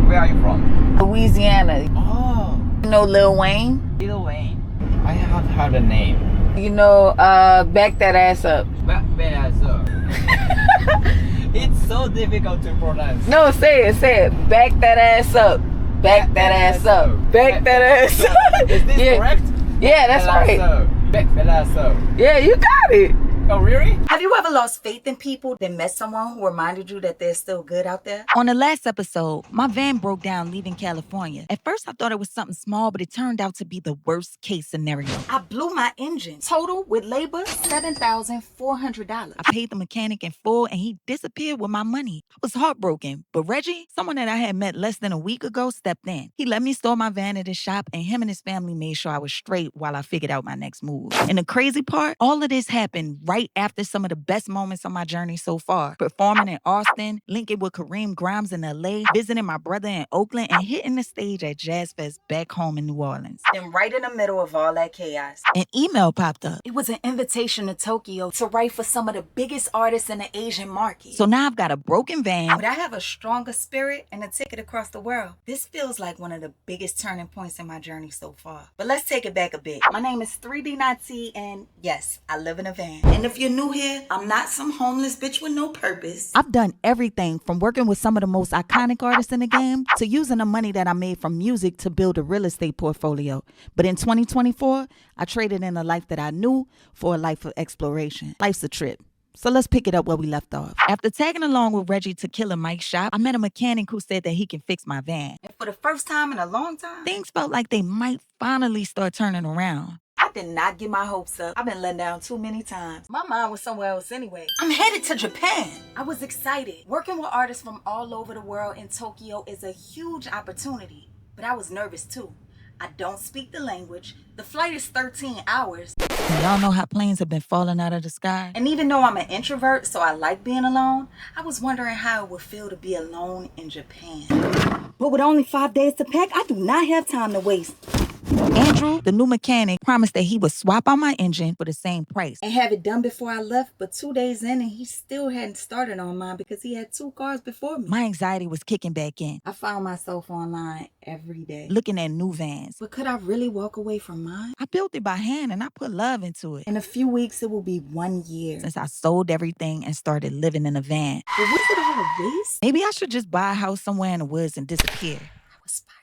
Where are you from? Louisiana. Oh, You know Lil Wayne? Lil Wayne. I have heard the name. You know, back that ass up. Where so? It's so difficult to pronounce. No, say it. Back that ass up. Back that ass up. Back that ass up. Is this correct? Yeah, that's right. Yeah, you got it. Oh, really? Have you ever lost faith in people, then met someone who reminded you that they're still good out there? On the last episode, my van broke down leaving California. At first, I thought it was something small, but it turned out to be the worst case scenario. I blew my engine. Total with labor, $7,400. I paid the mechanic in full, and he disappeared with my money. I was heartbroken, but Reggie, someone that I had met less than a week ago, stepped in. He let me store my van at his shop, and him and his family made sure I was straight while I figured out my next move. And the crazy part, all of this happened right after some of the best moments on my journey so far. Performing in Austin, linking with Kareem Grimes in LA, visiting my brother in Oakland, and hitting the stage at Jazz Fest back home in New Orleans. Then right in the middle of all that chaos, An email popped up. it was an invitation to Tokyo to write for some of the biggest artists in the Asian market. So now I've got a broken van. But I have a stronger spirit and a ticket across the world. This feels like one of the biggest turning points in my journey so far. But let's take it back a bit. My name is 3D Nazi, and yes, I live in a van. And if you're new here, I'm not some homeless bitch with no purpose. I've done everything from working with some of the most iconic artists in the game to using the money that I made from music to build a real estate portfolio. But in 2024, I traded in a life that I knew for a life of exploration. Life's a trip. So let's pick it up where we left off. After tagging along with Reggie to Killer Mike's shop, I met a mechanic who said that he can fix my van. And for the first time in a long time, Things felt like they might finally start turning around. I did not get my hopes up. I've been let down too many times. My mind was somewhere else anyway. I'm headed to Japan. I was excited. Working with artists from all over the world in Tokyo is a huge opportunity, but I was nervous too. I don't speak the language. The flight is 13 hours. And y'all know how planes have been falling out of the sky? And even though I'm an introvert, so I like being alone, I was wondering how it would feel to be alone in Japan. But with only 5 days to pack, I do not have time to waste. Andrew, the new mechanic, promised that he would swap out my engine for the same price. And have it done before I left, but 2 days in and he still hadn't started on mine because he had 2 cars before me. My anxiety was kicking back in, I found myself online every day. looking at new vans. But could I really walk away from mine? I built it by hand and I put love into it. In a few weeks, it will be 1 year. Since I sold everything and started living in a van. But was it all a waste? Maybe I should just buy a house somewhere in the woods and disappear. I was spiraling.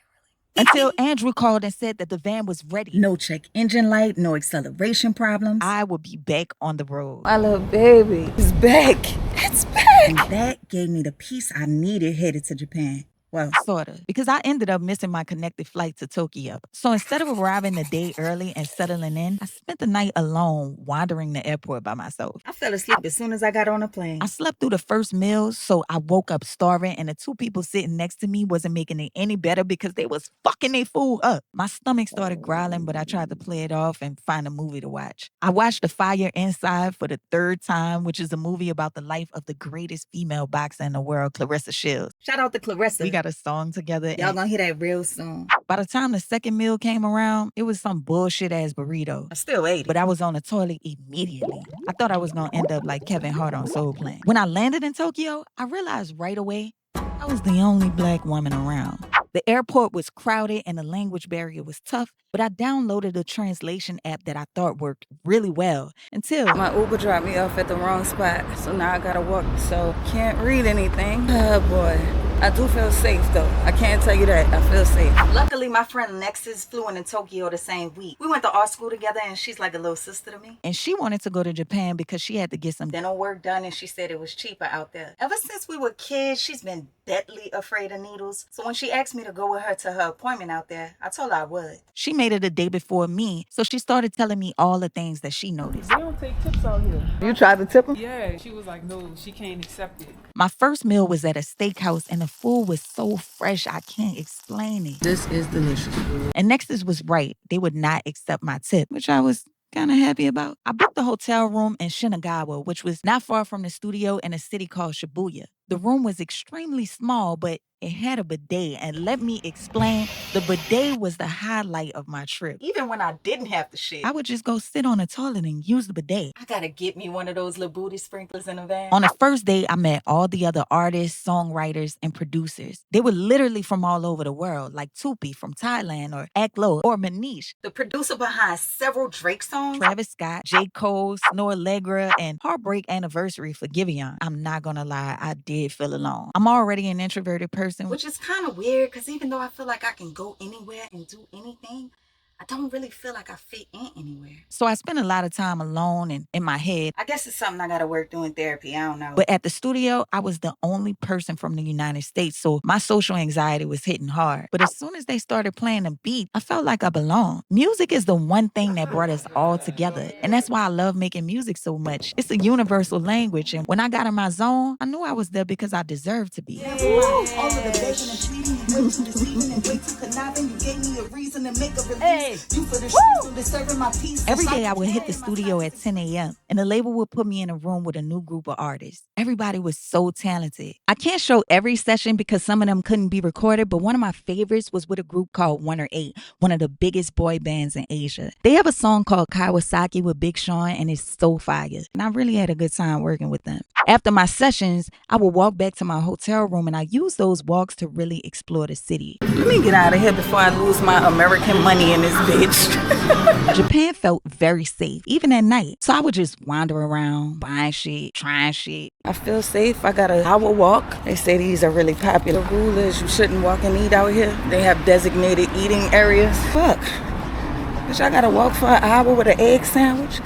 Until Andrew called and said that the van was ready. No check engine light, no acceleration problems. I would be back on the road. My little baby is back. It's back. And that gave me the peace I needed headed to Japan. Well, Sort of. Because I ended up missing my connected flight to Tokyo. So instead of arriving a day early and settling in, I spent the night alone, wandering the airport by myself. I fell asleep as soon as I got on the plane. I slept through the first meal, so I woke up starving, and the 2 people sitting next to me wasn't making it any better because they was fucking their food up. My stomach started growling, but I tried to play it off and find a movie to watch. I watched The Fire Inside for the 3rd time, which is a movie about the life of the greatest female boxer in the world, Clarissa Shields. Shout out to Clarissa. We got a song together. Y'all and gonna hear that real soon. by the time the second meal came around, it was some bullshit ass burrito. I still ate it. But I was on the toilet immediately. I thought I was gonna end up like Kevin Hart on Soul Plane. When I landed in Tokyo, I realized right away I was the only black woman around. The airport was crowded and the language barrier was tough, but I downloaded a translation app that I thought worked really well until My Uber dropped me off at the wrong spot, so now I gotta walk, so can't read anything. Oh boy. I do feel safe though. I can't tell you that. I feel safe. Luckily, my friend Nexus flew in Tokyo the same week. We went to art school together and she's like a little sister to me. and she wanted to go to Japan because she had to get some Dental work done and she said it was cheaper out there. Ever since we were kids, she's been deadly afraid of needles. So when she asked me to go with her to her appointment out there, I told her I would. She made it a day before me, so she started telling me all the things that she noticed. They don't take tips out here. You tried to tip him? Yeah, she was like, no, she can't accept it. My first meal was at a steakhouse, and the food was so fresh, I can't explain it. This is delicious. And Nexus was right. They would not accept my tip, which I was kind of happy about. I booked the hotel room in Shinagawa, which was not far from the studio in a city called Shibuya. The room was extremely small, but it had a bidet. And let me explain, the bidet was the highlight of my trip. Even when I didn't have the shit, I would just go sit on the toilet and use the bidet. I gotta get me one of those little booty sprinklers in the van. On the first day, I met all the other artists, songwriters, and producers. They were literally from all over the world, like Tupi from Thailand, or Aklo, or Manish, The producer behind several Drake songs. Travis Scott, J. Cole, Snow Allegra, and Heartbreak Anniversary for Giveon. I'm not gonna lie, I did feel alone. I'm already an introverted person. Which is kind of weird, because even though I feel like I can go anywhere and do anything, I don't really feel like I fit in anywhere. So I spent a lot of time alone and in my head. I guess it's something I gotta work through in therapy. I don't know. But at the studio, I was the only person from the United States, so my social anxiety was hitting hard. But as soon as they started playing the beat, I felt like I belonged. Music is the one thing that brought us all together, and that's why I love making music so much. It's a universal language, and when I got in my zone, I knew I was there because I deserved to be. All of the begging and pleading and way too deceiving and way too conniving. You gave me a reason to make a release. You for the streets, disturbing my peace. Every day I would hit the studio at 10 a.m. and the label would put me in a room with a new group of artists. Everybody was so talented. I can't show every session because some of them couldn't be recorded, but one of my favorites was with a group called 108, one of the biggest boy bands in Asia. They have a song called Kawasaki with Big Sean, and it's so fire. And I really had a good time working with them. After my sessions, I would walk back to my hotel room, and I used those walks to really explore the city. Let me get out of here before I lose my American money in this bitch. Japan felt very safe, even at night. So I would just wander around, buying shit, trying shit. I feel safe. I got an hour walk. They say these are really popular. The rule is you shouldn't walk and eat out here. They have designated eating areas. Fuck. Bitch, I gotta walk for an hour with an egg sandwich.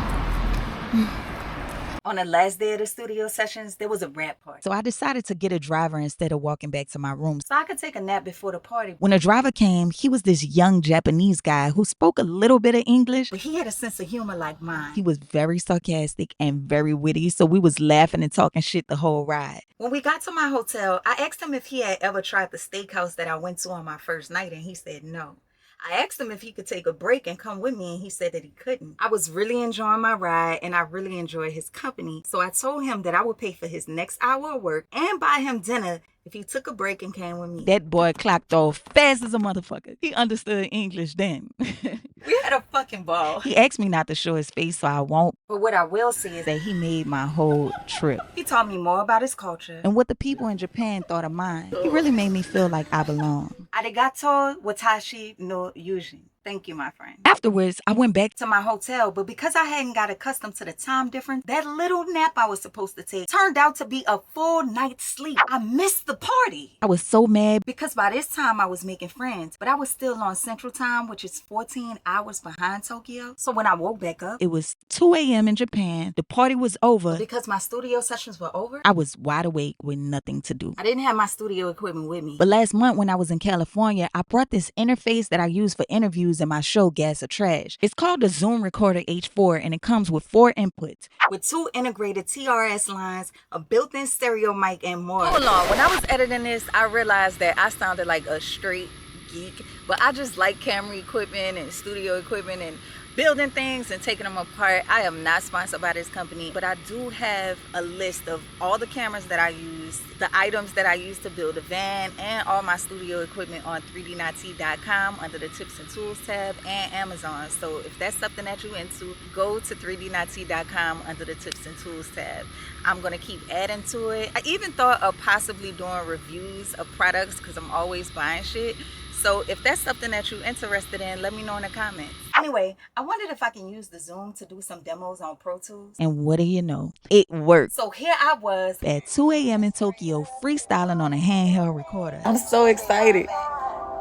On the last day of the studio sessions, there was a rap party. So I decided to get a driver instead of walking back to my room. So I could take a nap before the party. When the driver came, he was this young Japanese guy who spoke a little bit of English. But he had a sense of humor like mine. He was very sarcastic and very witty, so we was laughing and talking shit the whole ride. When we got to my hotel, I asked him if he had ever tried the steakhouse that I went to on my first night, and he said no. I asked him if he could take a break and come with me, and he said that he couldn't. I was really enjoying my ride, and I really enjoyed his company. So I told him that I would pay for his next hour of work and buy him dinner if he took a break and came with me. That boy clocked off fast as a motherfucker. He understood English then. We had a fucking ball. He asked me not to show his face, so I won't. But what I will say is That he made my whole trip. he taught me more about his culture. And what the people in Japan thought of mine. He really made me feel like I belong. Arigato watashi no yujin. Thank you, my friend. Afterwards, I went back To my hotel, but because I hadn't got accustomed to the time difference, that little nap I was supposed to take turned out to be a full night's sleep. I missed the party. I was so mad. Because by this time I was making friends, but I was still on Central Time, which is 14 hours behind Tokyo. So when I woke back up, It was 2 a.m. in Japan. The party was over. because my studio sessions were over, I was wide awake with nothing to do. I didn't have my studio equipment with me. But last month when I was in California, I brought this interface that I use for interviews in my show, Gas or Trash. It's called the Zoom Recorder H4, and it comes with 4 inputs. With 2 integrated TRS lines, a built-in stereo mic, and more. Hold on. When I was editing this, I realized that I sounded like a straight geek. But I just like camera equipment and studio equipment and building things and taking them apart. I am not sponsored by this company, but I do have a list of all the cameras that I use, the items that I use to build a van, and all my studio equipment on 3dnot.com under the tips and tools tab, and Amazon. So if that's something that you're into, go to 3dnot.com under the tips and tools tab. I'm going to keep adding to it. I even thought of possibly doing reviews of products because I'm always buying shit. So if that's something that you're interested in, let me know in the comments. Anyway, I wondered if I can use the Zoom to do some demos on Pro Tools. And what do you know? It worked. So here I was. At 2 a.m. in Tokyo, freestyling on a handheld recorder. I'm so excited.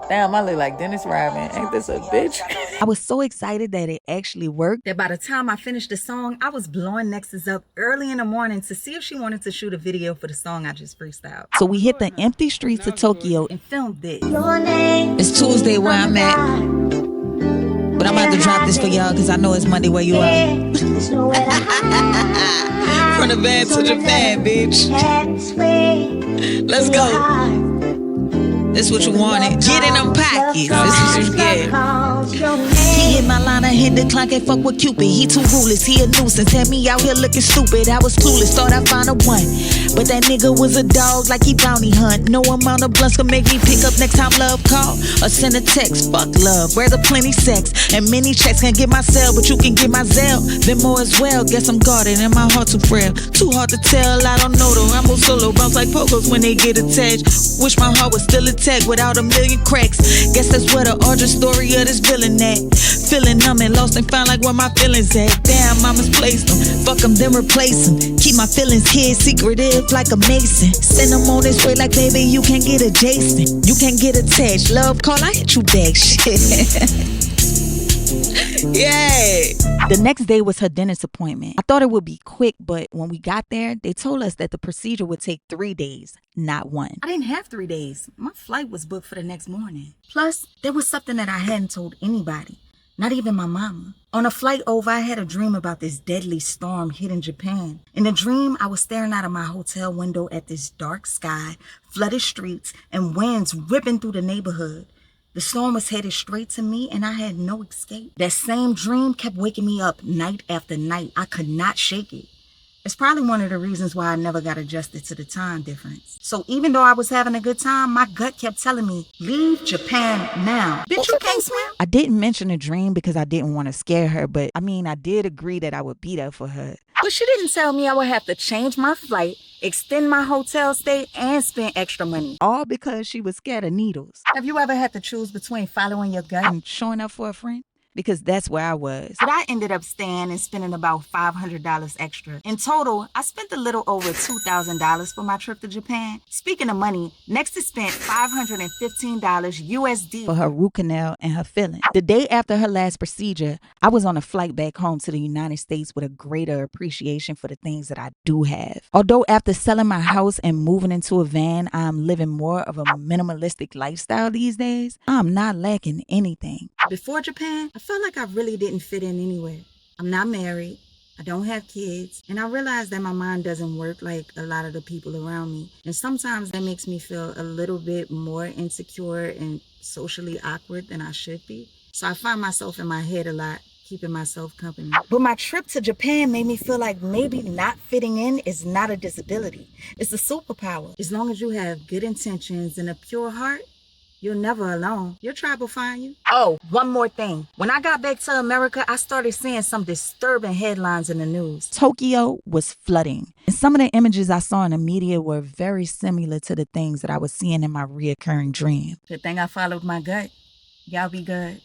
Damn, I look like Dennis Rodman. Ain't this a bitch? I was so excited that it actually worked. That by the time I finished the song, I was blowing Nexus up early in the morning to see if she wanted to shoot a video for the song I just freestyled. So we hit the empty streets of Tokyo. And filmed it. It's Tuesday where I'm at, but I'm about to drop this for y'all because I know it's Monday where you are. From the van to Japan, bitch. Let's go. This what you wanted. Get in them pockets. This what you get. He hit my line, I hit the clock, can't fuck with Cupid. He too ruthless, he a nuisance. Had me out here looking stupid. I was clueless, thought I found a one. But that nigga was a dog like he bounty hunt. No amount of blunts can make me pick up next time love call or send a text. Fuck love, rather plenty sex. And many checks can't get my cell, but you can get my Zelle. Then more as well, guess I'm guarded and my heart too frail. Too hard to tell, I don't know though. I'm a solo, bounce like pogos when they get attached. Wish my heart was still intact without a million cracks. Guess that's where the origin story of this villain at. Feeling numb and lost and found like where my feelings at. Damn, I misplaced them. Fuck them, then replace them. Keep my feelings hid, secretive like a mason. Send them on this way like, baby, you can't get adjacent. You can't get attached. Love call, I hit you back. Shit. Yay! The next day was her dentist appointment. I thought it would be quick, but when we got there, they told us that the procedure would take 3 days, not 1. I didn't have 3 days. My flight was booked for the next morning. Plus, there was something that I hadn't told anybody. Not even my mama. On a flight over, I had a dream about this deadly storm hitting Japan. In the dream, I was staring out of my hotel window at this dark sky, flooded streets, and winds whipping through the neighborhood. The storm was headed straight to me, and I had no escape. That same dream kept waking me up night after night. I could not shake it. It's probably one of the reasons why I never got adjusted to the time difference. So even though I was having a good time, my gut kept telling me, leave Japan now. Bitch, you can't swim. I didn't mention a dream because I didn't want to scare her, but I did agree that I would be there for her. But she didn't tell me I would have to change my flight, extend my hotel stay, and spend extra money. All because she was scared of needles. Have you ever had to choose between following your gut and showing up for a friend? Because that's where I was. But I ended up staying and spending about $500 extra. In total, I spent a little over $2,000 for my trip to Japan. Speaking of money, Nexus spent $515 USD for her root canal and her fillings. The day after her last procedure, I was on a flight back home to the United States with a greater appreciation for the things that I do have. Although after selling my house and moving into a van, I'm living more of a minimalistic lifestyle these days, I'm not lacking anything. Before Japan, I felt like I really didn't fit in anywhere. I'm not married, I don't have kids, and I realized that my mind doesn't work like a lot of the people around me. And sometimes that makes me feel a little bit more insecure and socially awkward than I should be. So I find myself in my head a lot, keeping myself company. But my trip to Japan made me feel like maybe not fitting in is not a disability. It's a superpower. As long as you have good intentions and a pure heart, you're never alone. Your tribe will find you. Oh, one more thing. When I got back to America, I started seeing some disturbing headlines in the news. Tokyo was flooding. And some of the images I saw in the media were very similar to the things that I was seeing in my reoccurring dream. Good thing I followed my gut. Y'all be good.